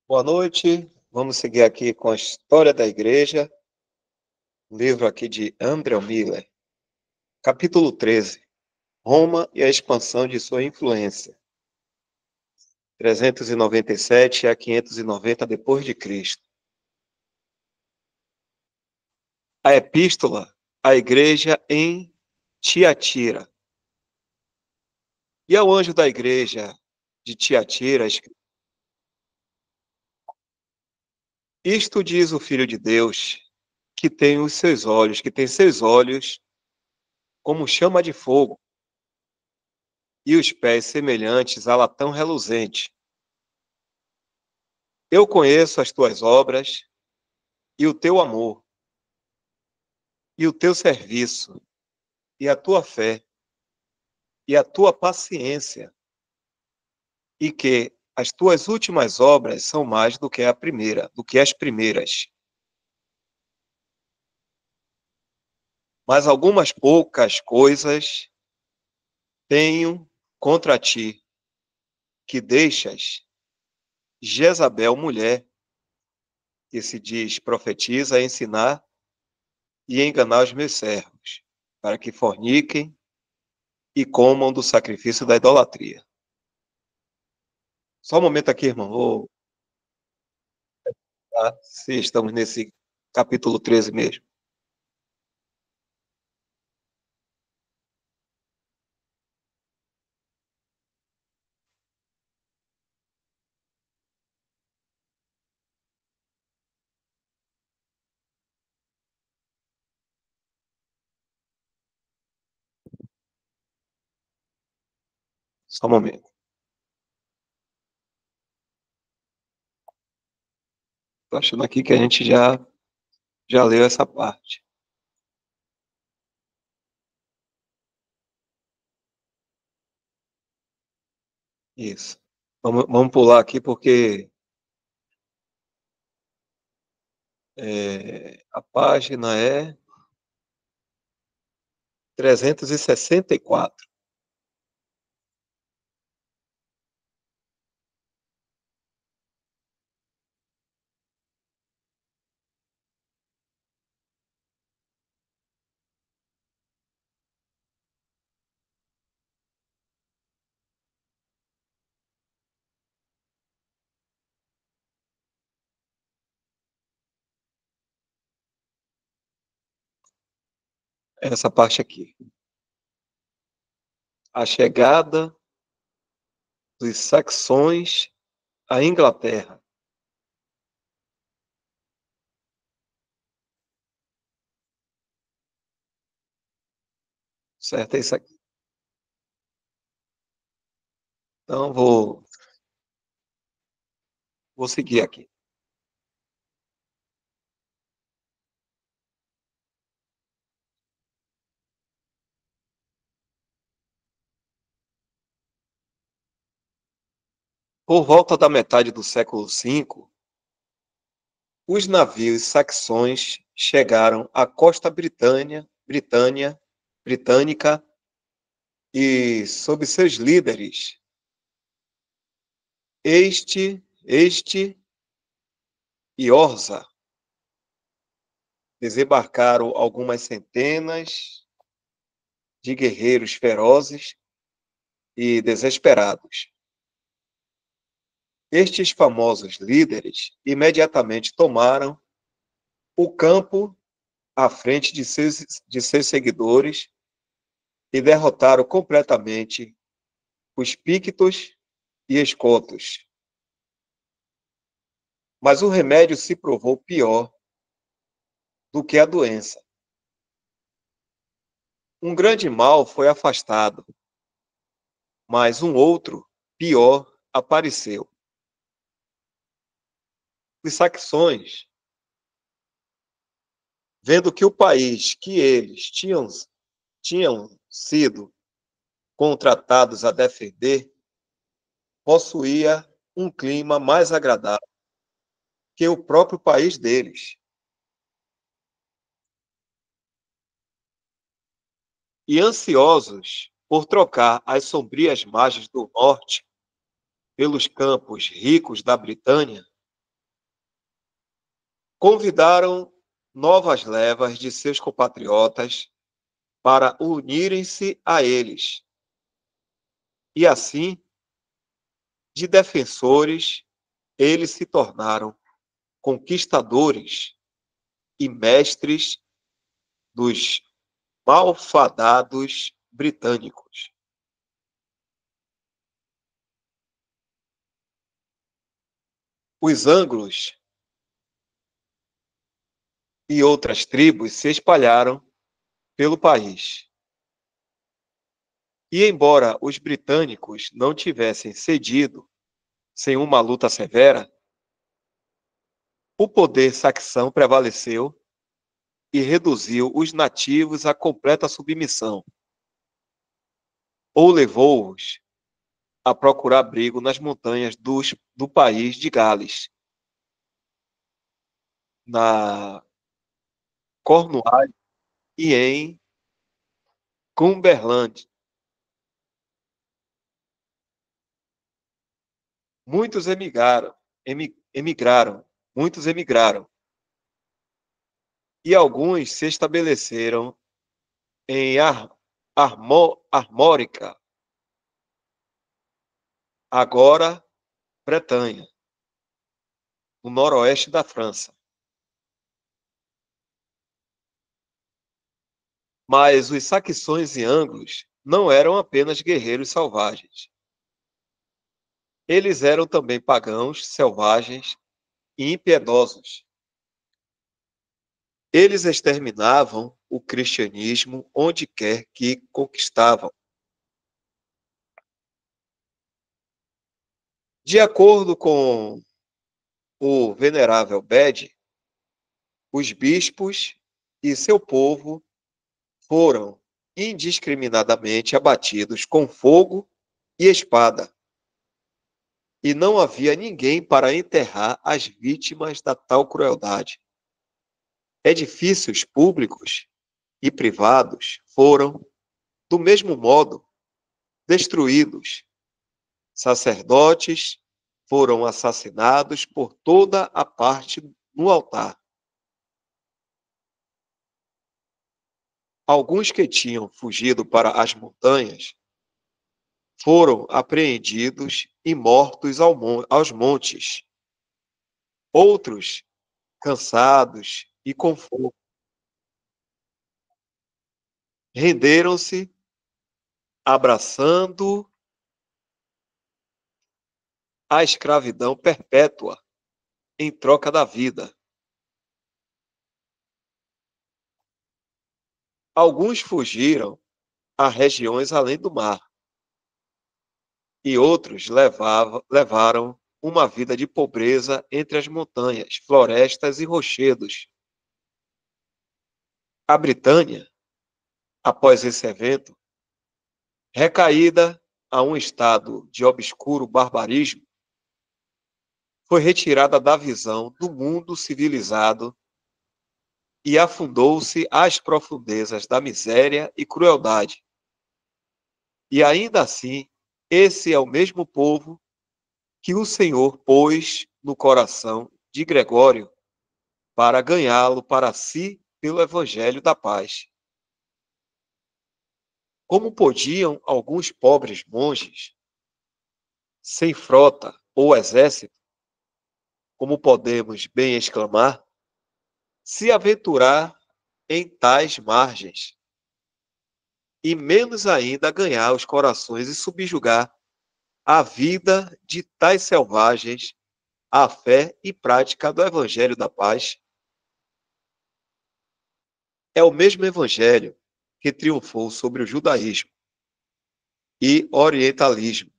Boa noite. Vamos seguir aqui com a história da igreja, um livro aqui de Andrew Miller, capítulo 13, Roma e a expansão de sua influência, 397 a 590 depois de Cristo. A epístola à igreja em Tiatira. E ao anjo da igreja de Tiatira, isto diz o Filho de Deus, que tem seus olhos como chama de fogo, e os pés semelhantes a latão reluzente. Eu conheço as tuas obras, e o teu amor, e o teu serviço, e a tua fé, e a tua paciência, e que as tuas últimas obras são mais do que as primeiras. Mas algumas poucas coisas tenho contra ti, que deixas Jezabel, mulher, que se diz profetiza, ensinar e enganar os meus servos, para que forniquem e comam do sacrifício da idolatria. Só um momento aqui, irmão. Tá? Se estamos nesse capítulo 13 mesmo. Só um momento. Estou achando aqui que a gente já leu essa parte. Isso. Vamos pular aqui porque a página é 364. Essa parte aqui. A chegada dos saxões à Inglaterra. Certo? É isso aqui. Então, vou seguir aqui. Por volta da metade do século V, os navios saxões chegaram à costa britânica e, sob seus líderes, este e Orza, desembarcaram algumas centenas de guerreiros ferozes e desesperados. Estes famosos líderes imediatamente tomaram o campo à frente de seus seguidores e derrotaram completamente os pictos e escotos. Mas o remédio se provou pior do que a doença. Um grande mal foi afastado, mas um outro, pior, apareceu. Os saxões, vendo que o país que eles tinham sido contratados a defender possuía um clima mais agradável que o próprio país deles. E ansiosos por trocar as sombrias margens do norte pelos campos ricos da Britânia, convidaram novas levas de seus compatriotas para unirem-se a eles, e assim, de defensores, eles se tornaram conquistadores e mestres dos malfadados britânicos. Os anglos e outras tribos se espalharam pelo país. E embora os britânicos não tivessem cedido sem uma luta severa, o poder saxão prevaleceu e reduziu os nativos à completa submissão, ou levou-os a procurar abrigo nas montanhas do país de Gales, na Cornualha e em Cumberland. Muitos emigraram, e alguns se estabeleceram em Armórica, agora Bretanha, no noroeste da França. Mas os saxões e anglos não eram apenas guerreiros selvagens. Eles eram também pagãos, selvagens e impiedosos. Eles exterminavam o cristianismo onde quer que conquistavam. De acordo com o venerável Bede, os bispos e seu povo foram indiscriminadamente abatidos com fogo e espada, e não havia ninguém para enterrar as vítimas da tal crueldade. Edifícios públicos e privados foram, do mesmo modo, destruídos. Sacerdotes foram assassinados por toda a parte no altar. Alguns que tinham fugido para as montanhas foram apreendidos e mortos aos montes. Outros, cansados e com fome, renderam-se, abraçando a escravidão perpétua em troca da vida. Alguns fugiram a regiões além do mar, e outros levaram uma vida de pobreza entre as montanhas, florestas e rochedos. A Britânia, após esse evento, recaída a um estado de obscuro barbarismo, foi retirada da visão do mundo civilizado e afundou-se às profundezas da miséria e crueldade. E ainda assim, esse é o mesmo povo que o Senhor pôs no coração de Gregório para ganhá-lo para si pelo evangelho da paz. Como podiam alguns pobres monges, sem frota ou exército, como podemos bem exclamar, se aventurar em tais margens, e menos ainda ganhar os corações e subjugar a vida de tais selvagens à fé e prática do evangelho da paz? É o mesmo evangelho que triunfou sobre o judaísmo e orientalismo,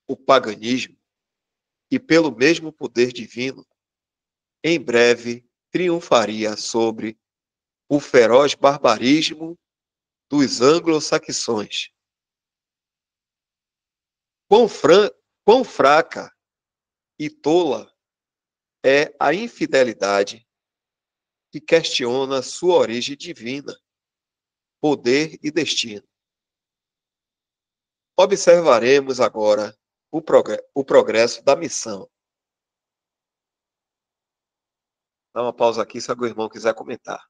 o paganismo, e pelo mesmo poder divino, em breve triunfaria sobre o feroz barbarismo dos anglo-saxões. Quão fraca e tola é a infidelidade que questiona sua origem divina, poder e destino. Observaremos agora o progresso da missão. Dá uma pausa aqui se algum irmão quiser comentar.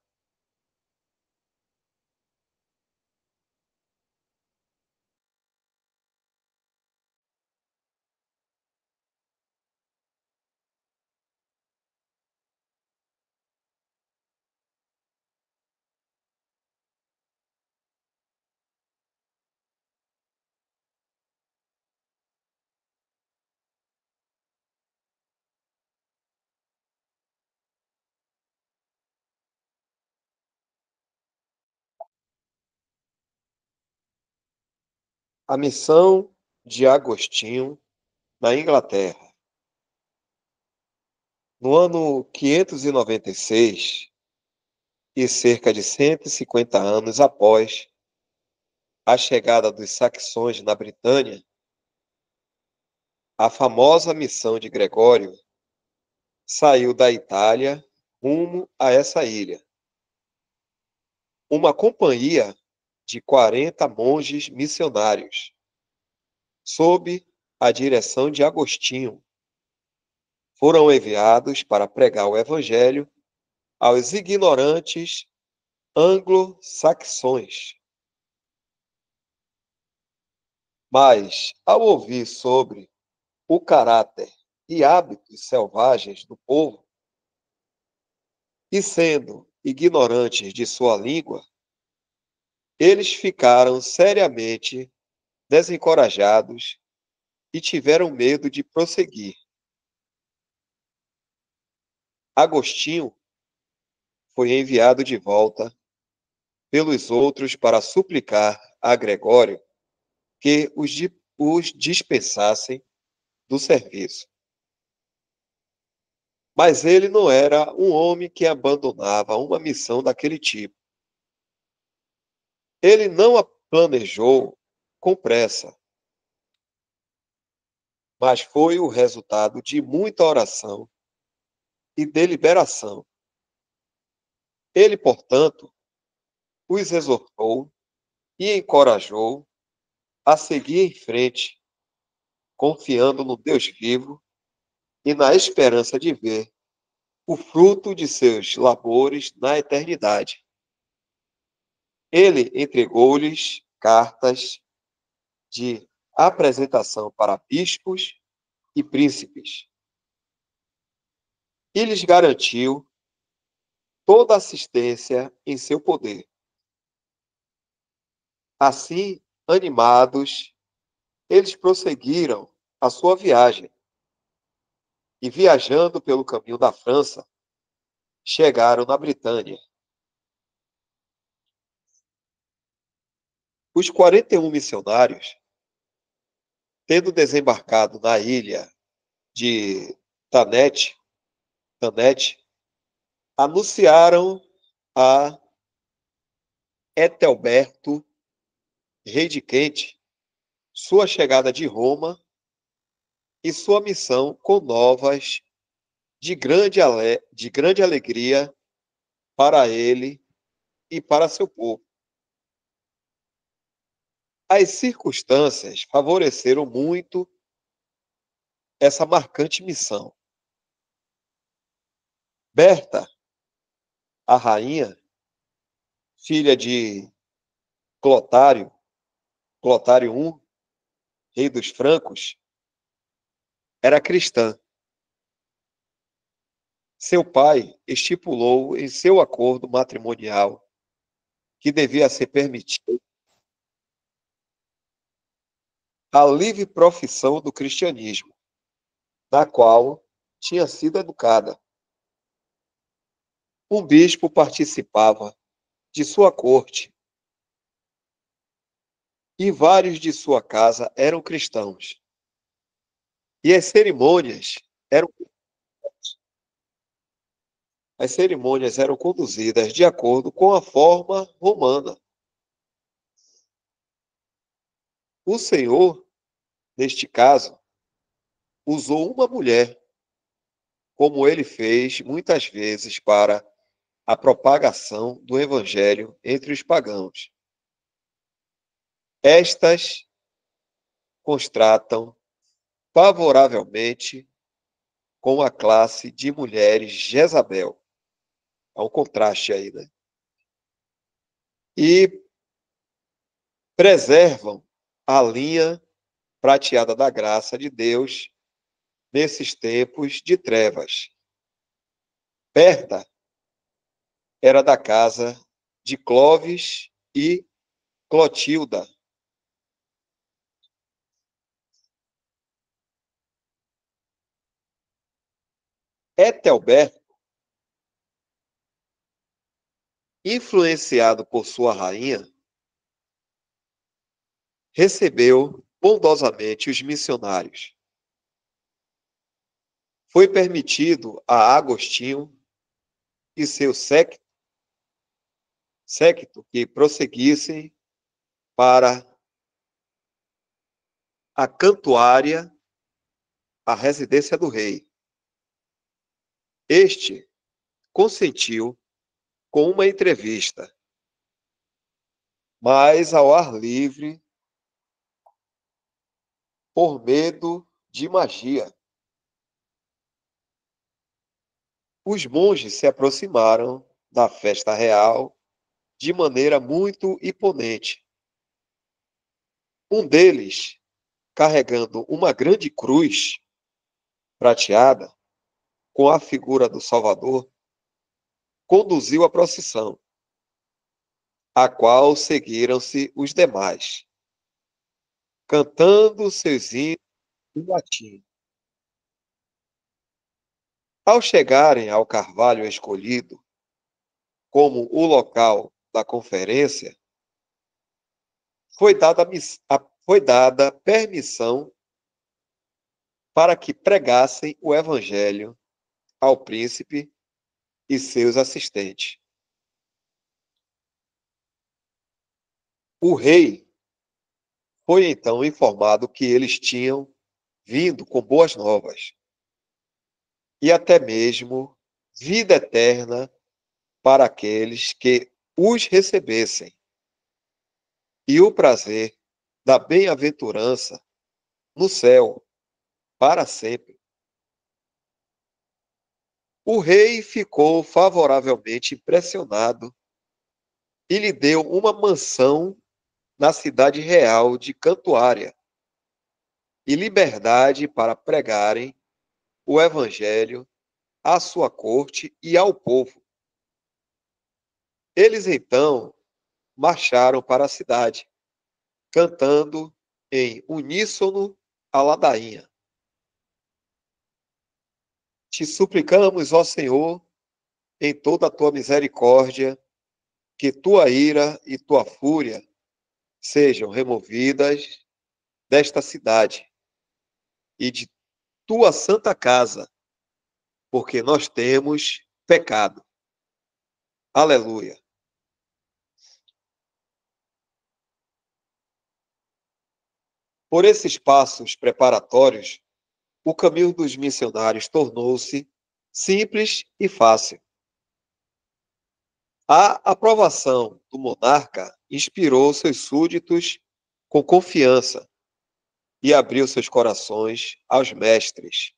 A missão de Agostinho na Inglaterra. No ano 596, e cerca de 150 anos após a chegada dos saxões na Britânia, a famosa missão de Gregório saiu da Itália rumo a essa ilha. Uma companhia de 40 monges missionários, sob a direção de Agostinho, foram enviados para pregar o evangelho aos ignorantes anglo-saxões. Mas, ao ouvir sobre o caráter e hábitos selvagens do povo, e sendo ignorantes de sua língua, eles ficaram seriamente desencorajados e tiveram medo de prosseguir. Agostinho foi enviado de volta pelos outros para suplicar a Gregório que os dispensassem do serviço. Mas ele não era um homem que abandonava uma missão daquele tipo. Ele não a planejou com pressa, mas foi o resultado de muita oração e deliberação. Ele, portanto, os exortou e encorajou a seguir em frente, confiando no Deus vivo e na esperança de ver o fruto de seus labores na eternidade. Ele entregou-lhes cartas de apresentação para bispos e príncipes e lhes garantiu toda assistência em seu poder. Assim, animados, eles prosseguiram a sua viagem e, viajando pelo caminho da França, chegaram na Britânia. Os 41 missionários, tendo desembarcado na ilha de Thanet, anunciaram a Ethelberto, rei de Quente, sua chegada de Roma e sua missão com novas de grande alegria para ele e para seu povo. As circunstâncias favoreceram muito essa marcante missão. Berta, a rainha, filha de Clotário, Clotário I, rei dos francos, era cristã. Seu pai estipulou em seu acordo matrimonial que devia ser permitida a livre profissão do cristianismo, na qual tinha sido educada. Um bispo participava de sua corte e vários de sua casa eram cristãos. E as cerimônias eram conduzidas de acordo com a forma romana. O Senhor, neste caso, usou uma mulher, como ele fez muitas vezes para a propagação do evangelho entre os pagãos. Estas contrastam favoravelmente com a classe de mulheres Jezabel. Há um contraste aí, né? E preservam a linha prateada da graça de Deus nesses tempos de trevas. Berta era da casa de Clovis e Clotilda. Ethelberto, influenciado por sua rainha, recebeu bondosamente os missionários. Foi permitido a Agostinho e seu séquito que prosseguissem para a Cantuária, a residência do rei. Este consentiu com uma entrevista, mas ao ar livre, por medo de magia. Os monges se aproximaram da festa real de maneira muito imponente. Um deles, carregando uma grande cruz prateada com a figura do Salvador, conduziu a procissão, a qual seguiram-se os demais, cantando seus hinos em latim. Ao chegarem ao carvalho escolhido como o local da conferência, foi dada permissão para que pregassem o evangelho ao príncipe e seus assistentes. O rei foi então informado que eles tinham vindo com boas novas e até mesmo vida eterna para aqueles que os recebessem e o prazer da bem-aventurança no céu para sempre. O rei ficou favoravelmente impressionado e lhe deu uma mansão na cidade real de Cantuária e liberdade para pregarem o evangelho à sua corte e ao povo. Eles então marcharam para a cidade, cantando em uníssono a ladainha. Te suplicamos, ó Senhor, em toda a tua misericórdia, que tua ira e tua fúria sejam removidas desta cidade e de tua santa casa, porque nós temos pecado. Aleluia. Por esses passos preparatórios, o caminho dos missionários tornou-se simples e fácil. A aprovação do monarca inspirou seus súditos com confiança e abriu seus corações aos mestres.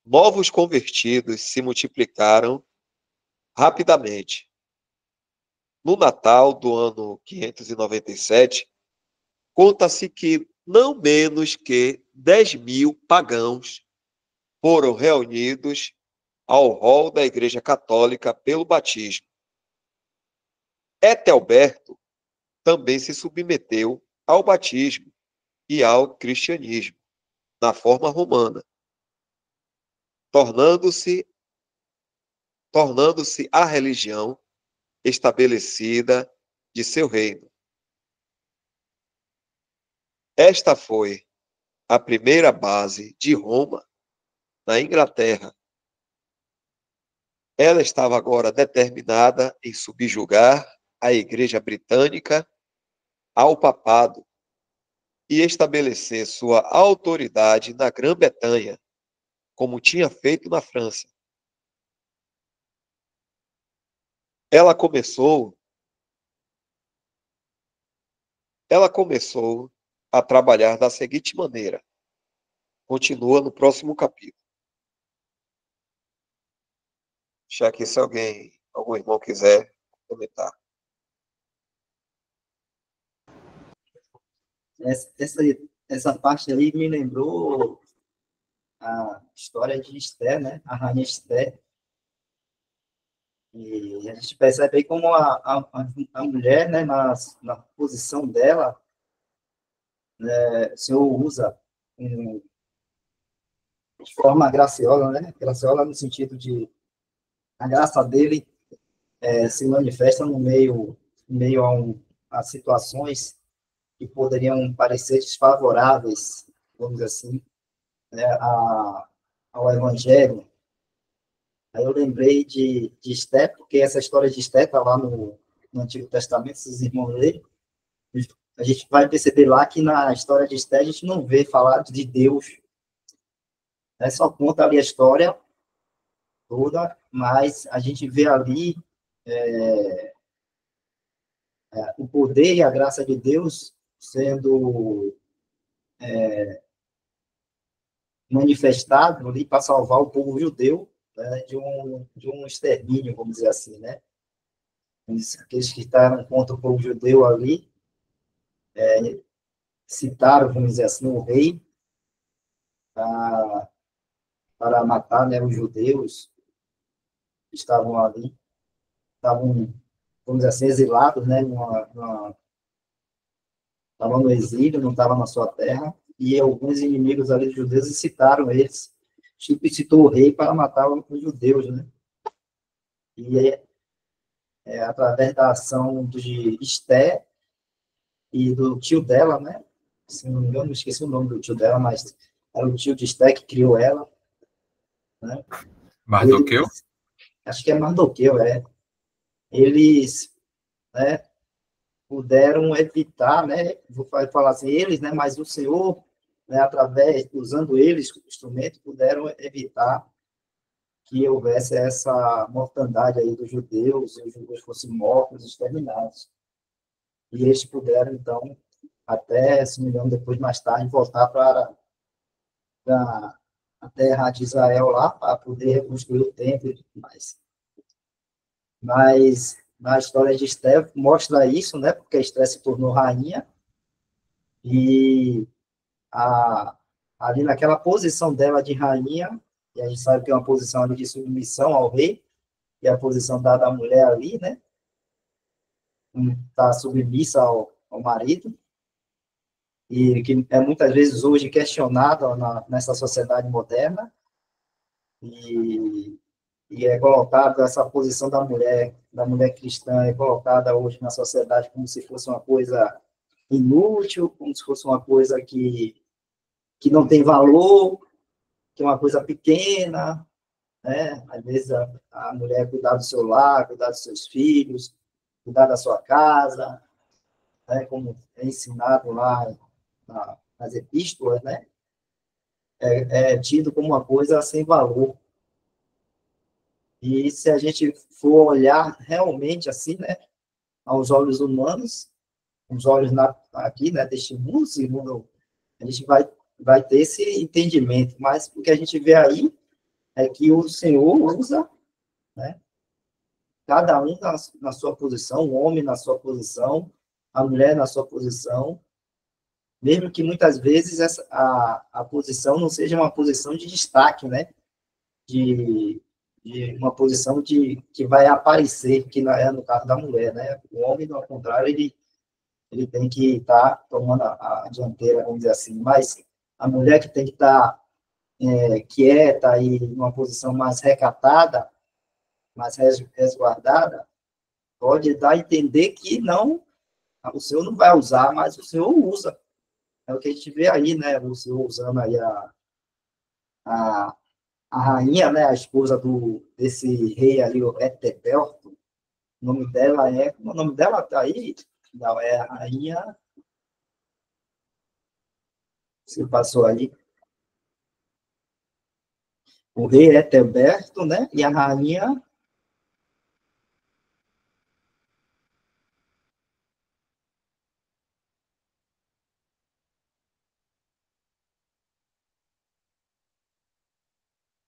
Novos convertidos se multiplicaram rapidamente. No Natal do ano 597, conta-se que não menos que 10.000 pagãos foram reunidos ao rol da Igreja Católica pelo batismo. Ethelberto também se submeteu ao batismo e ao cristianismo, na forma romana, tornando-se a religião estabelecida de seu reino. Esta foi a primeira base de Roma, na Inglaterra. Ela estava agora determinada em subjugar a Igreja Britânica ao papado e estabelecer sua autoridade na Grã-Bretanha, como tinha feito na França. Ela começou a trabalhar da seguinte maneira. Continua no próximo capítulo. Já que se algum irmão quiser comentar. Essa, essa parte aí me lembrou a história de Esther, né? A rainha Esther. E a gente percebe aí como a mulher, né, na posição dela, o Senhor usa de forma graciosa, né? Graciosa no sentido de a graça dele se manifesta no meio a situações que poderiam parecer desfavoráveis, vamos dizer assim, né, ao Evangelho. Aí eu lembrei de Esté, porque essa história de Esté está lá no Antigo Testamento, esses irmãos lerem. A gente vai perceber lá que na história de Esté a gente não vê falar de Deus, né? Só conta ali a história toda, mas a gente vê ali o poder e a graça de Deus sendo manifestado ali para salvar o povo judeu, né, de um extermínio, vamos dizer assim, né? Aqueles que estavam contra o povo judeu ali citaram, vamos dizer assim, o rei para, para matar, né, os judeus que estavam ali, estavam, vamos dizer assim, exilados, né, estavam no exílio, não estavam na sua terra, e alguns inimigos ali dos judeus citaram eles, tipo, citou o rei para matar os judeus, né? E através da ação de Esté e do tio dela, né? Se não me engano, não esqueci o nome do tio dela, mas era o tio de Esté que criou ela, né? Mardoqueu? Acho que é Mardoqueu, eles, né, puderam evitar, né, vou falar assim, eles, né, mas o Senhor, né, através, usando eles como instrumento, puderam evitar que houvesse essa mortandade aí dos judeus, e os judeus fossem mortos, exterminados. E eles puderam, então, até, se não me engano, depois, mais tarde, voltar para a terra de Israel lá, para poder reconstruir o templo e tudo mais. Mas na história de Esther mostra isso, né? Porque Esther se tornou rainha e ali naquela posição dela de rainha, e a gente sabe que é uma posição ali de submissão ao rei, e a posição dada à mulher ali, né? Está submissa ao marido, e que é muitas vezes hoje questionada nessa sociedade moderna, e, e é colocada essa posição da mulher cristã, é colocada hoje na sociedade como se fosse uma coisa inútil, como se fosse uma coisa que não tem valor, que é uma coisa pequena, né? Às vezes a mulher cuidar do seu lar, cuidar dos seus filhos, cuidar da sua casa, né? Como é ensinado lá nas epístolas, né? É tido como uma coisa sem valor. E se a gente for olhar realmente assim, né, aos olhos humanos, os olhos aqui, né, deste mundo, segundo a gente vai ter esse entendimento, mas o que a gente vê aí é que o Senhor usa, né, cada um na sua posição, o homem na sua posição, a mulher na sua posição, mesmo que muitas vezes a posição não seja uma posição de destaque, né, de, de uma posição que vai aparecer, que não é no caso da mulher, né, o homem, ao contrário, ele tem que estar tomando a dianteira, vamos dizer assim, mas a mulher que tem que estar quieta e numa posição mais recatada, mais resguardada, pode dar a entender que não, o Senhor não vai usar, mas o Senhor usa. É o que a gente vê aí, né? O Senhor usando aí a, a rainha, né? A esposa desse rei ali, o Etebelto. O nome dela o nome dela tá aí? Não, é a rainha. Se passou aí. O rei Etebelto, né? E a rainha.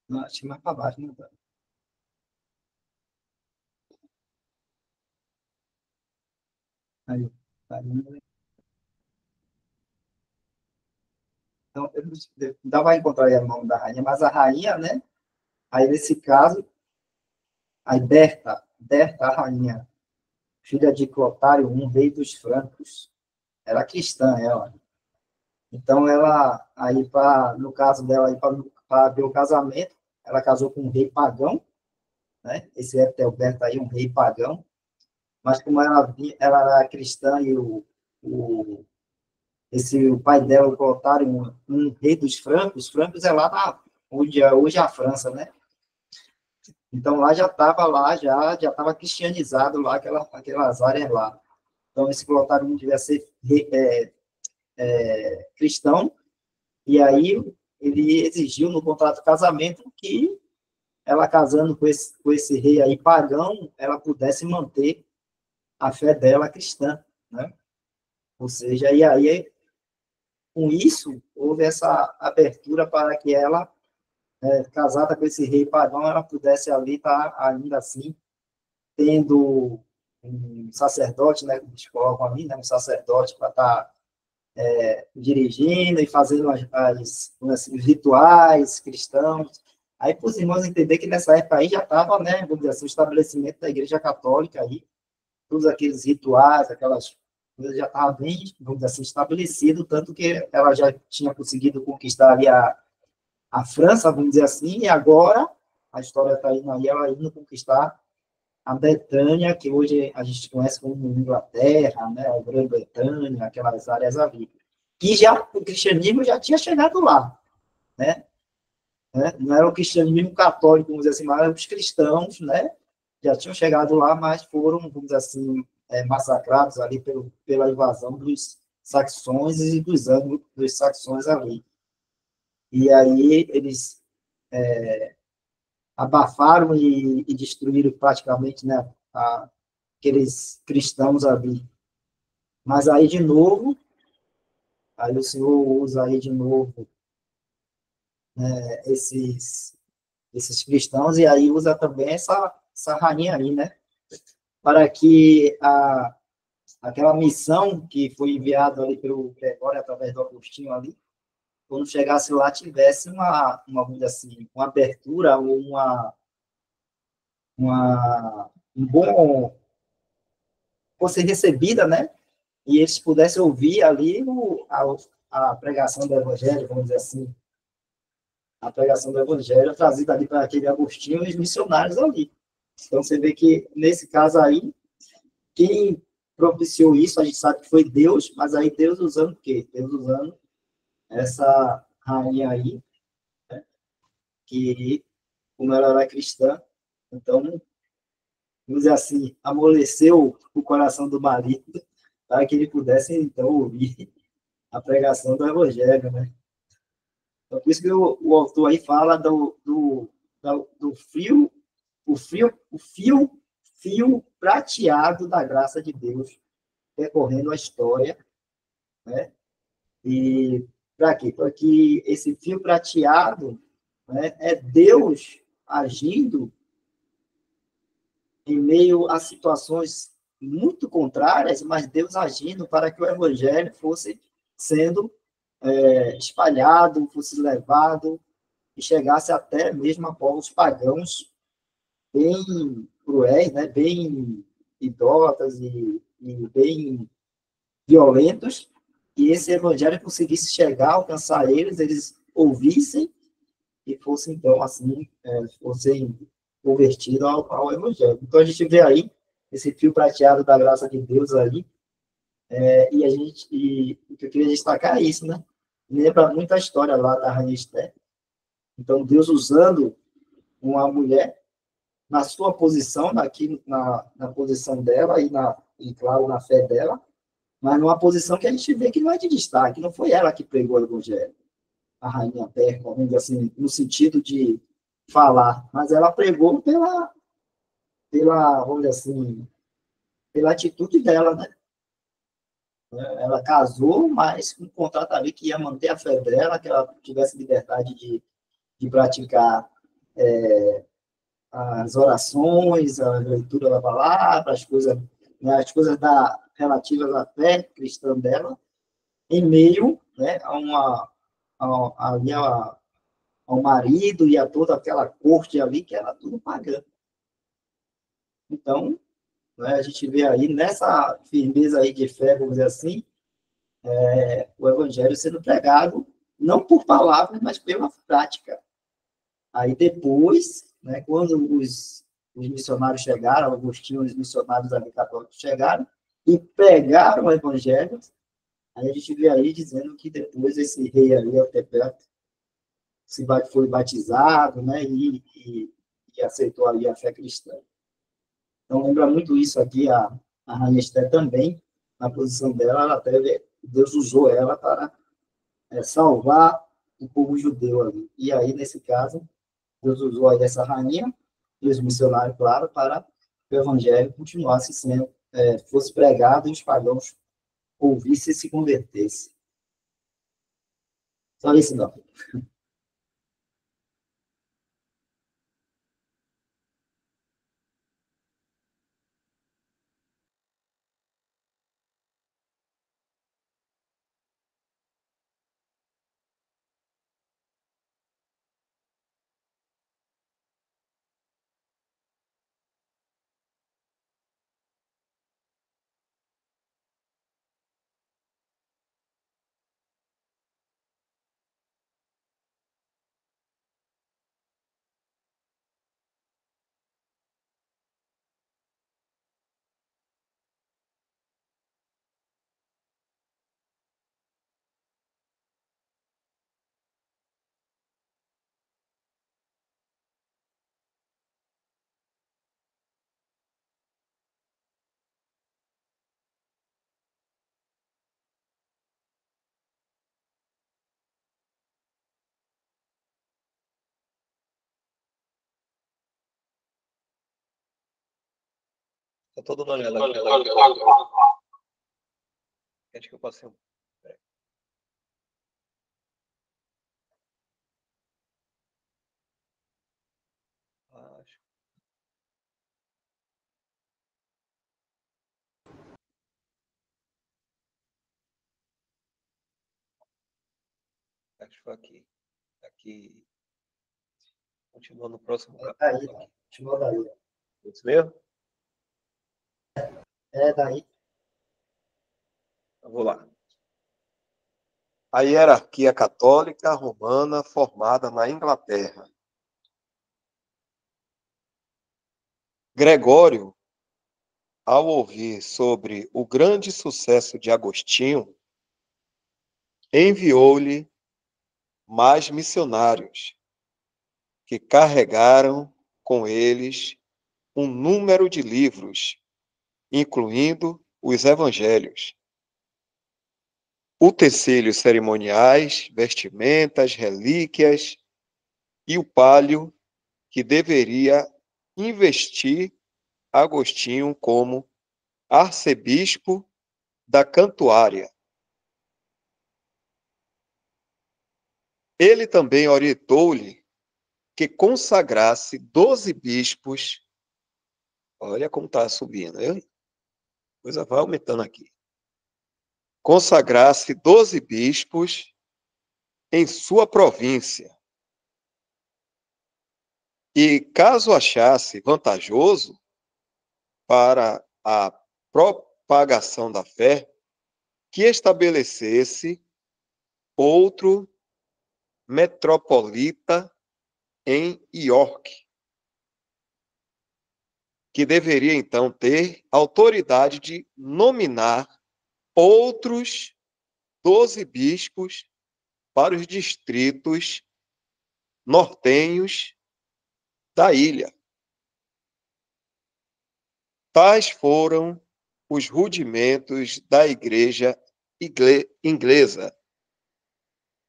Não, acho que mais para baixo, né? Aí, aí, então, eu não vai encontrar aí o nome da rainha, mas a rainha, né? Aí, nesse caso, a Berta, a rainha, filha de Clotário I, rei dos francos, era cristã, ela. Então, ela, aí, no caso dela, para ver o casamento, ela casou com um rei pagão, né? Esse Ethelberto aí, um rei pagão, mas como ela era cristã e o pai dela, o Clotário, um rei dos francos, os francos é lá onde hoje é a França, né? Então, lá já estava já estava cristianizado lá, aquelas áreas lá. Então, esse Clotário não devia ser cristão, e aí ele exigiu no contrato de casamento que ela casando com esse rei aí pagão, ela pudesse manter a fé dela cristã, né? Ou seja, e aí, com isso, houve essa abertura para que ela, casada com esse rei pagão, ela pudesse ali estar, ainda assim, tendo um sacerdote, né, que eles colocam ali, né, um sacerdote para estar dirigindo e fazendo os rituais cristãos. Aí, para os irmãos entender que nessa época aí já estava, né, vamos dizer assim, o estabelecimento da Igreja Católica aí, todos aqueles rituais, aquelas coisas já estavam bem, vamos dizer assim, estabelecido, tanto que ela já tinha conseguido conquistar ali a França, vamos dizer assim, e agora a história está indo aí, ela indo conquistar a Bretanha, que hoje a gente conhece como Inglaterra, né, a Grã-Bretanha, aquelas áreas ali. Que já, o cristianismo já tinha chegado lá, né? Não era o cristianismo católico, vamos dizer assim, mas os cristãos, né, já tinham chegado lá, mas foram, vamos dizer assim, massacrados ali pela invasão dos saxões e dos saxões ali. E aí eles abafaram e destruíram praticamente, né, aqueles cristãos ali. Mas aí, de novo, aí o Senhor usa aí de novo esses cristãos, e aí usa também essa rainha aí, né? Para que aquela missão que foi enviada ali pelo Gregório, através do Agostinho ali, quando chegasse lá, tivesse vamos dizer assim, uma abertura ou um bom, fosse recebida, né? E eles pudessem ouvir ali a pregação do Evangelho, vamos dizer assim, a pregação do Evangelho trazida ali para aquele Agostinho e os missionários ali. Então, você vê que, nesse caso aí, quem propiciou isso, a gente sabe que foi Deus, mas aí Deus usando o quê? Deus usando essa rainha aí, que, como ela era cristã, então, vamos dizer assim, amoleceu o coração do marido para que ele pudesse, então, ouvir a pregação do Evangelho, né? Então, por isso que o autor aí fala do fio, o fio prateado da graça de Deus percorrendo a história, né? E para quê? Para que esse fio prateado, né, é Deus agindo em meio a situações muito contrárias, mas Deus agindo para que o evangelho fosse sendo espalhado, fosse levado e chegasse até mesmo a povos pagãos bem cruéis, né, bem idólatras e bem violentos, e esse evangelho conseguisse chegar, alcançar eles ouvissem e fossem, então, assim, fossem convertidos ao evangelho. Então, a gente vê aí esse fio prateado da graça de Deus aí, e o que eu queria destacar é isso, né? Lembra muito a história lá da Rainha Esther. Então, Deus usando uma mulher na sua posição, na posição dela e, claro, na fé dela, mas numa posição que a gente vê que não é de destaque, não foi ela que pregou o evangelho, a rainha Perca, vamos dizer assim, no sentido de falar, mas ela pregou vamos dizer assim, pela atitude dela, né? Ela casou, mas com um contrato ali que ia manter a fé dela, que ela tivesse liberdade de praticar as orações, a leitura da palavra, as coisas, né, as coisas relativas à fé cristã dela, em meio, né, ali ao marido e a toda aquela corte ali, que era tudo pagã. Então, né, a gente vê aí, nessa firmeza aí de fé, vamos dizer assim, o evangelho sendo pregado, não por palavras, mas pela prática. Aí depois, né, quando os missionários chegaram, Agostinho, os missionários ali católicos chegaram e pregaram o evangelho, aí a gente vê aí dizendo que depois esse rei ali, Eutebete, foi batizado, né, e aceitou ali a fé cristã. Então lembra muito isso aqui, a Rainha Esther também, na posição dela, ela teve, Deus usou ela para salvar o povo judeu ali. E aí, nesse caso, Deus usou aí essa rainha e os missionários, claro, para que o evangelho continuasse sendo, fosse pregado e os pagãos ouvissem e se convertessem. Só isso, não. Está todo dando olhada. Acho que eu passei um. Acho. Acho que foi aqui. Aqui. Continua no próximo capítulo. Daí, continua daí. Isso mesmo? Daí. Então, vou lá. A hierarquia católica romana formada na Inglaterra. Gregório, ao ouvir sobre o grande sucesso de Agostinho, enviou-lhe mais missionários, que carregaram com eles um número de livros, incluindo os evangelhos, utensílios cerimoniais, vestimentas, relíquias e o palio que deveria investir Agostinho como arcebispo da Cantuária. Ele também orientou-lhe que consagrasse 12 bispos. Olha como está subindo, hein? A coisa vai aumentando aqui. Consagrasse 12 bispos em sua província. E, caso achasse vantajoso para a propagação da fé, que estabelecesse outro metropolita em York, que deveria então ter autoridade de nominar outros 12 bispos para os distritos nortenhos da ilha. Tais foram os rudimentos da igreja inglesa.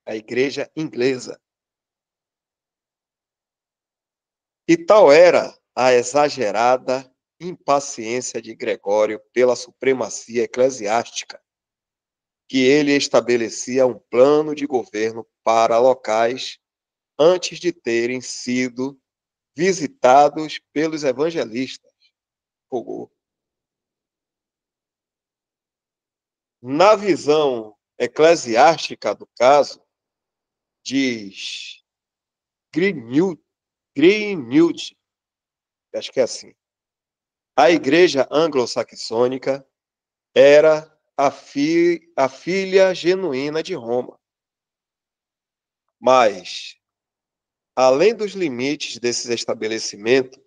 A igreja inglesa. E tal era a exagerada impaciência de Gregório pela supremacia eclesiástica, que ele estabelecia um plano de governo para locais antes de terem sido visitados pelos evangelistas. Fogou. Na visão eclesiástica do caso, diz Greenwood, acho que é assim, a igreja anglo-saxônica era a filha genuína de Roma. Mas, além dos limites desse estabelecimento,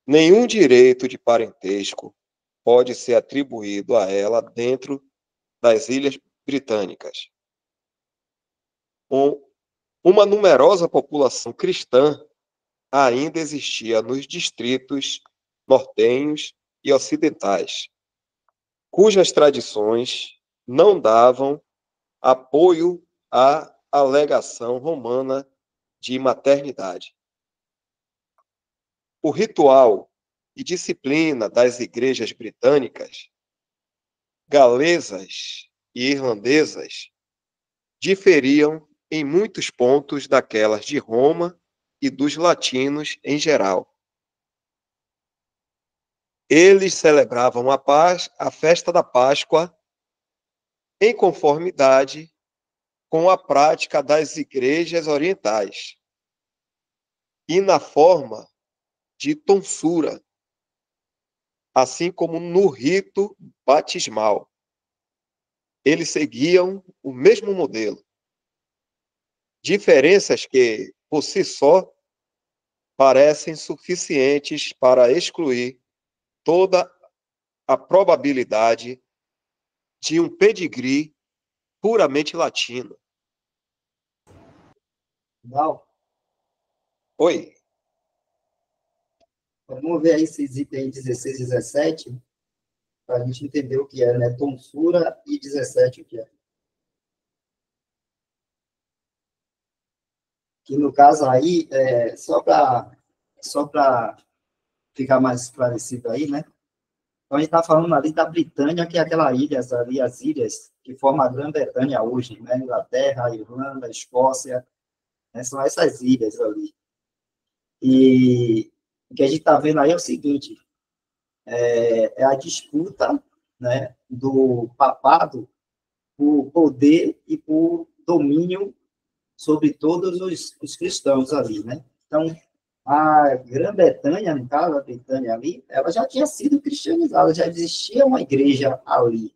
nenhum direito de parentesco pode ser atribuído a ela dentro das Ilhas Britânicas. Uma numerosa população cristã ainda existia nos distritos nortenhos e ocidentais, cujas tradições não davam apoio à alegação romana de maternidade. O ritual e disciplina das igrejas britânicas, galesas e irlandesas diferiam em muitos pontos daquelas de Roma e dos latinos em geral. Eles celebravam a festa da Páscoa em conformidade com a prática das igrejas orientais e na forma de tonsura, assim como no rito batismal. Eles seguiam o mesmo modelo. Diferenças que, por si só, parecem suficientes para excluir toda a probabilidade de um pedigree puramente latino. Não. Oi. Vamos ver aí esses itens 16 e 17, para a gente entender o que é, né? Tonsura e 17 o que é. Que no caso aí, só para ficar mais esclarecido aí, né? Então, a gente está falando ali da Britânia, que é aquela ilha, ali, as ilhas que formam a Grã-Bretanha hoje, né? Inglaterra, Irlanda, Escócia, né? São essas ilhas ali. E o que a gente está vendo aí é o seguinte, é a disputa, né, do papado por poder e por domínio sobre todos os cristãos ali, né? Então, a Grã-Bretanha, no caso, a Britânia ali, ela já tinha sido cristianizada, já existia uma igreja ali.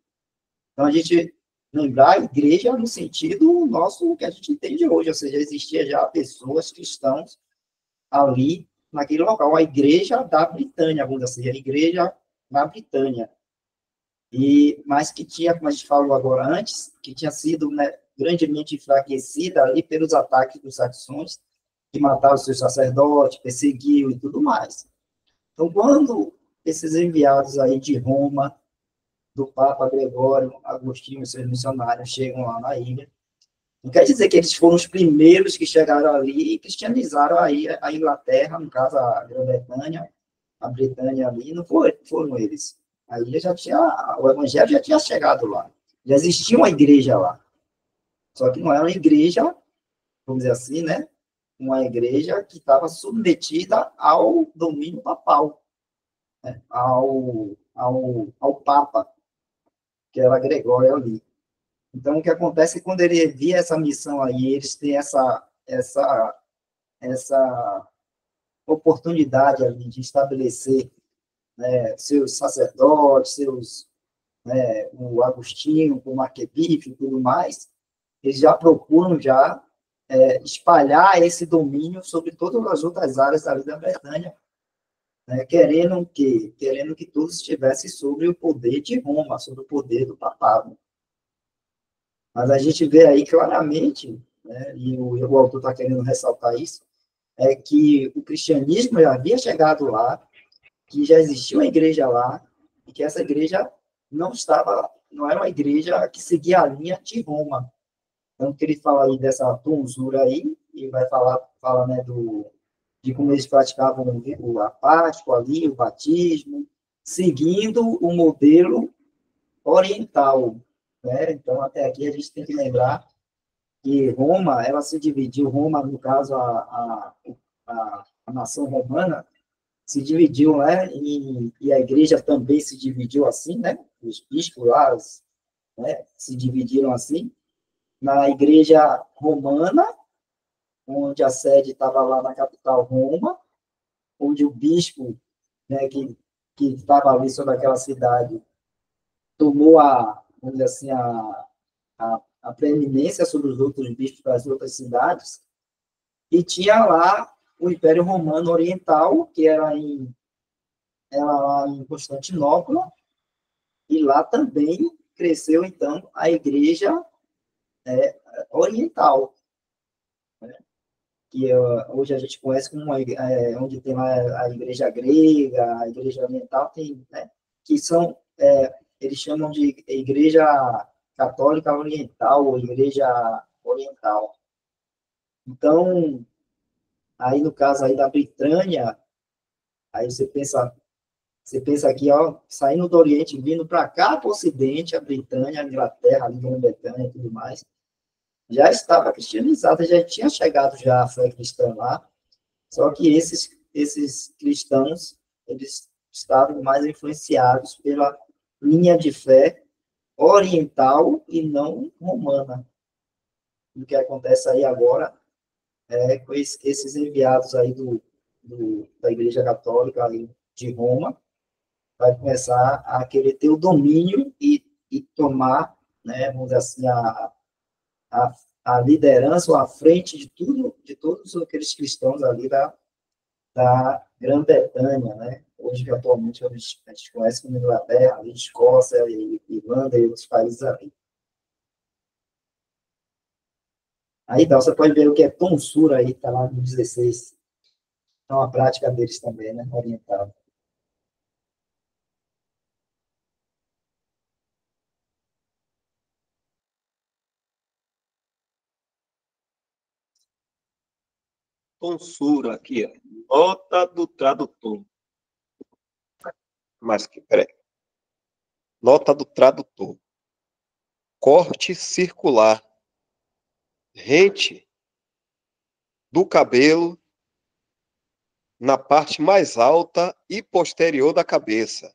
Então, a gente lembrar a igreja no sentido nosso que a gente entende hoje, ou seja, existia já pessoas cristãs ali naquele local, a igreja da Britânia, vamos dizer assim, a igreja na Britânia. Mas que tinha, como a gente falou agora antes, que tinha sido, né, grandemente enfraquecida ali pelos ataques dos saxões, que mataram os seus sacerdotes, perseguiu e tudo mais. Então, quando esses enviados aí de Roma, do Papa Gregório Agostinho e seus missionários chegam lá na ilha, não quer dizer que eles foram os primeiros que chegaram ali e cristianizaram aí a Inglaterra, no caso a Grã-Bretanha, a Britânia ali, não foram eles. A ilha já tinha, o evangelho já tinha chegado lá. Já existia uma igreja lá. Só que não era uma igreja, vamos dizer assim, né? Uma igreja que estava submetida ao domínio papal, né? ao Papa, que era Gregório ali. Então, o que acontece é que quando ele via essa missão aí, eles têm essa oportunidade ali de estabelecer, né, seus sacerdotes, o Agostinho, o Marquebife e tudo mais, eles já procuram espalhar esse domínio sobre todas as outras áreas da vida da Bretanha, né, querendo que todos estivessem sobre o poder de Roma, sobre o poder do papado. Mas a gente vê aí claramente, né, e o autor está querendo ressaltar isso, é que o cristianismo já havia chegado lá, que já existia uma igreja lá, e que essa igreja não era uma igreja que seguia a linha de Roma. Então, que ele fala aí dessa tonsura aí, e vai fala, né, de como eles praticavam a Páscoa ali, o batismo, seguindo o modelo oriental, né? Então, até aqui a gente tem que lembrar que Roma, ela se dividiu, Roma, no caso, a nação romana, se dividiu, né? E a igreja também se dividiu assim, né? Os bispos lá, né, se dividiram assim. Na igreja romana, onde a sede estava lá na capital Roma, onde o bispo, né, que estava ali sobre aquela cidade, tomou vamos dizer assim, a preeminência sobre os outros bispos das outras cidades, e tinha lá o Império Romano Oriental, que era lá em Constantinopla, e lá também cresceu, então, a Igreja Oriental, que hoje a gente conhece como onde tem lá a Igreja Grega, a Igreja Oriental, tem, né, que são, eles chamam de Igreja Católica Oriental, ou Igreja Oriental. Então, aí no caso aí da Britânia, aí você pensa aqui, ó, saindo do Oriente, vindo para cá, para o Ocidente, a Britânia, a Inglaterra, a Grã-Bretanha e tudo mais, já estava cristianizada, já tinha chegado já a fé cristã lá, só que esses cristãos, eles estavam mais influenciados pela linha de fé oriental e não romana. O que acontece aí agora com esses enviados aí da Igreja Católica aí de Roma, vai começar a querer ter o domínio e tomar, né, vamos dizer assim, a, a liderança ou a frente de todos aqueles cristãos ali da Grã-Bretanha, né? Hoje, atualmente, a gente conhece como Inglaterra, ali, Escócia, Irlanda e outros países ali. Aí, então, você pode ver o que é tonsura aí, está lá no 16. É uma prática deles também, né? Oriental. Tonsura aqui, ó. Nota do tradutor. Mas que, peraí. Nota do tradutor. Corte circular. Rente do cabelo na parte mais alta e posterior da cabeça,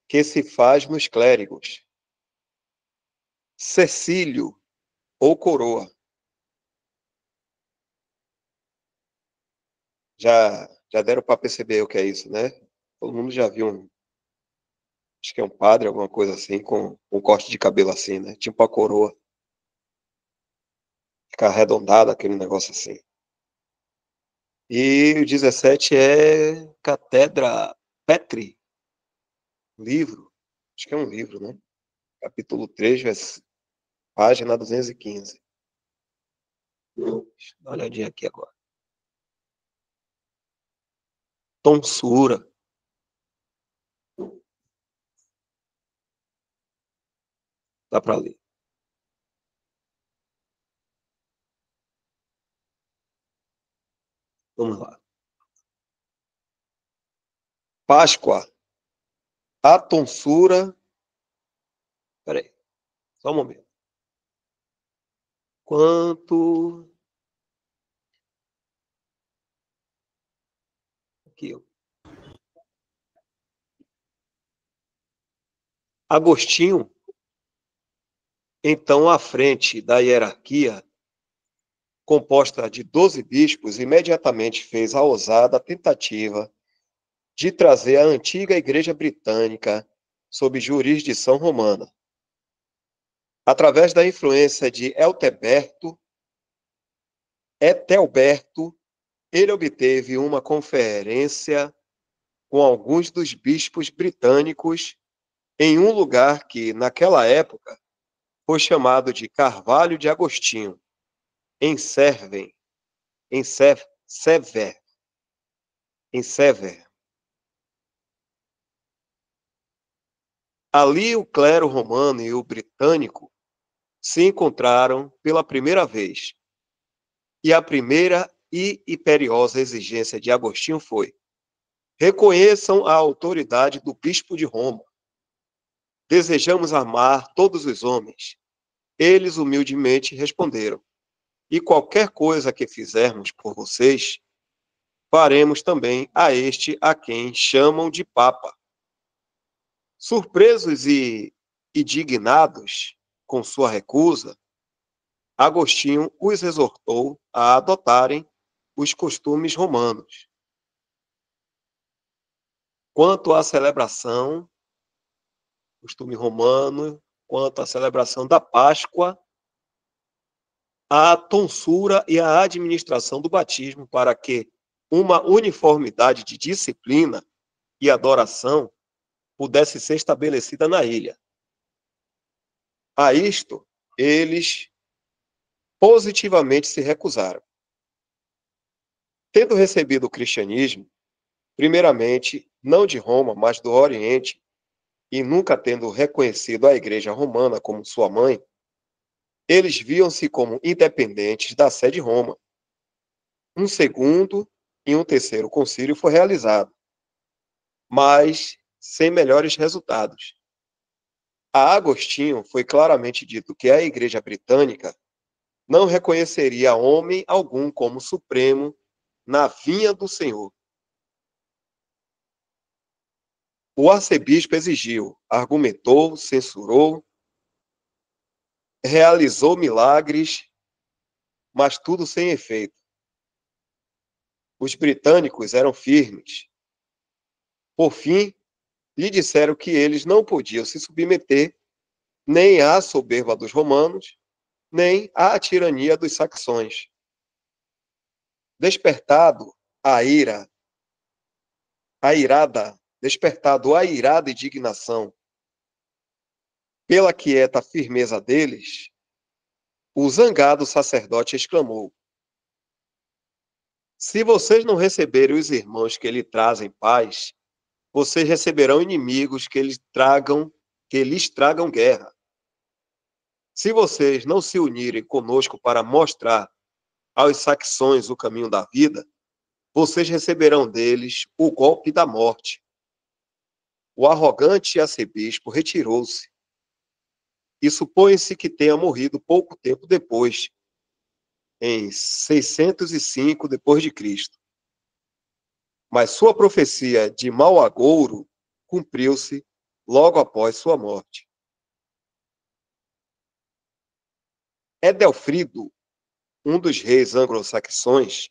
que se faz nos clérigos. Cecílio ou coroa. Já deram para perceber o que é isso, né? Todo mundo já viu acho que é um padre, alguma coisa assim, com um corte de cabelo assim, né? Tipo a coroa. Fica arredondado aquele negócio assim. E o 17 é Catedra Petri, livro. Acho que é um livro, né? Capítulo 3, página 215. Deixa eu dar uma olhadinha aqui agora. Tonsura. Dá para ler. Vamos lá. Páscoa. A tonsura. Peraí, só um momento. Quanto. Aqui, ó. Agostinho, então à frente da hierarquia, composta de 12 bispos, imediatamente fez a ousada tentativa de trazer a antiga Igreja Britânica sob jurisdição romana. Através da influência de Etelberto, ele obteve uma conferência com alguns dos bispos britânicos em um lugar que, naquela época, foi chamado de Carvalho de Agostinho, em Sever. Ali o clero romano e o britânico se encontraram pela primeira vez. E a primeira e imperiosa exigência de Agostinho foi: reconheçam a autoridade do bispo de Roma. Desejamos amar todos os homens. Eles humildemente responderam: e qualquer coisa que fizermos por vocês, faremos também a este a quem chamam de Papa. Surpresos e indignados com sua recusa, Agostinho os exortou a adotarem os costumes romanos. Quanto à celebração, costume romano, quanto à celebração da Páscoa, a tonsura e a administração do batismo para que uma uniformidade de disciplina e adoração pudesse ser estabelecida na ilha. A isto, eles positivamente se recusaram. Tendo recebido o cristianismo, primeiramente, não de Roma, mas do Oriente, e nunca tendo reconhecido a Igreja Romana como sua mãe, eles viam-se como independentes da sé de Roma. Um segundo e um terceiro concílio foi realizado, mas sem melhores resultados. A Agostinho foi claramente dito que a Igreja Britânica não reconheceria homem algum como supremo na vinha do Senhor. O arcebispo exigiu, argumentou, censurou, realizou milagres, mas tudo sem efeito. Os britânicos eram firmes. Por fim, lhe disseram que eles não podiam se submeter nem à soberba dos romanos, nem à tirania dos saxões. Despertado a irada indignação pela quieta firmeza deles, o zangado sacerdote exclamou: se vocês não receberem os irmãos que lhe trazem paz, vocês receberão inimigos que lhes tragam guerra. Se vocês não se unirem conosco para mostrar aos saxões o caminho da vida, vocês receberão deles o golpe da morte. O arrogante arcebispo retirou-se, e supõe-se que tenha morrido pouco tempo depois, em 605 d.C. Mas sua profecia de mau agouro cumpriu-se logo após sua morte. Edelfrido, um dos reis anglo-saxões,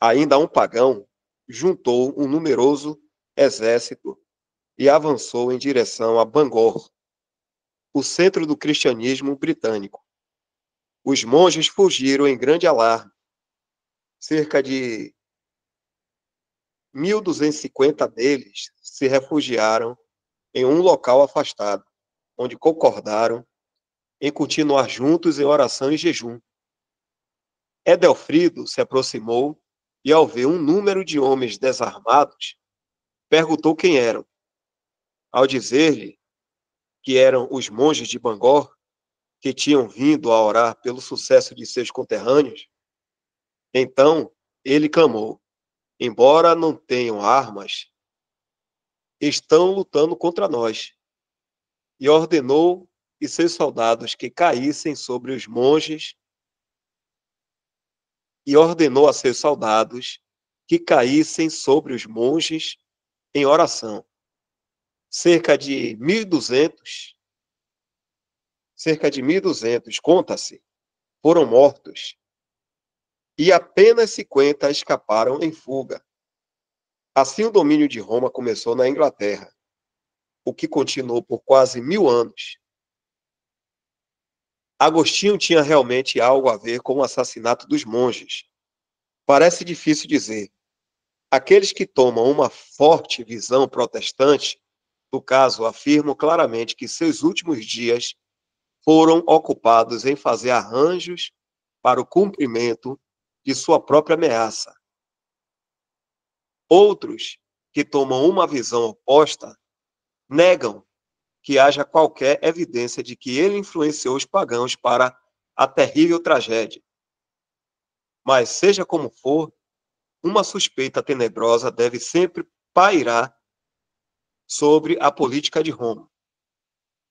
ainda um pagão, juntou um numeroso exército e avançou em direção a Bangor, o centro do cristianismo britânico. Os monges fugiram em grande alarme. Cerca de 1.250 deles se refugiaram em um local afastado, onde concordaram em continuar juntos em oração e jejum. Edelfrido se aproximou e, ao ver um número de homens desarmados, perguntou quem eram. Ao dizer-lhe que eram os monges de Bangor, que tinham vindo a orar pelo sucesso de seus conterrâneos, então ele clamou: embora não tenham armas, estão lutando contra nós. E ordenou e seus soldados que caíssem sobre os monges, e ordenou a seus soldados que caíssem sobre os monges em oração. Cerca de 1.200, conta-se, foram mortos, e apenas 50 escaparam em fuga. Assim o domínio de Roma começou na Inglaterra, o que continuou por quase 1000 anos. Agostinho tinha realmente algo a ver com o assassinato dos monges. Parece difícil dizer. Aqueles que tomam uma forte visão protestante, no caso, afirmam claramente que seus últimos dias foram ocupados em fazer arranjos para o cumprimento de sua própria ameaça. Outros, que tomam uma visão oposta, negam que haja qualquer evidência de que ele influenciou os pagãos para a terrível tragédia. Mas, seja como for, uma suspeita tenebrosa deve sempre pairar sobre a política de Roma.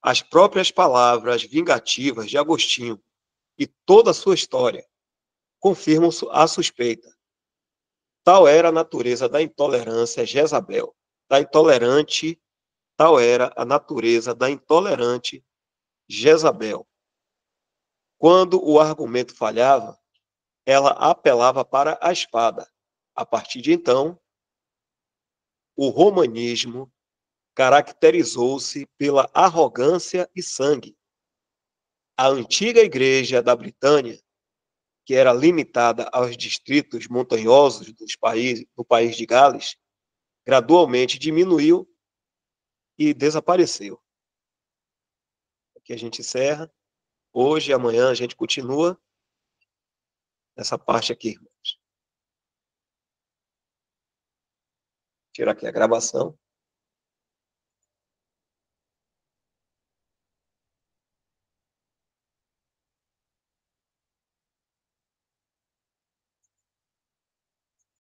As próprias palavras vingativas de Agostinho e toda a sua história confirmam a suspeita. Tal era a natureza da intolerância Jezabel. Da intolerante, tal era a natureza da intolerante Jezabel. Quando o argumento falhava, ela apelava para a espada. A partir de então, o romanismo caracterizou-se pela arrogância e sangue. A antiga igreja da Britânia, que era limitada aos distritos montanhosos do país de Gales, gradualmente diminuiu e desapareceu. Aqui a gente encerra. Hoje e amanhã a gente continua nessa parte aqui, irmãos. Tirar aqui a gravação.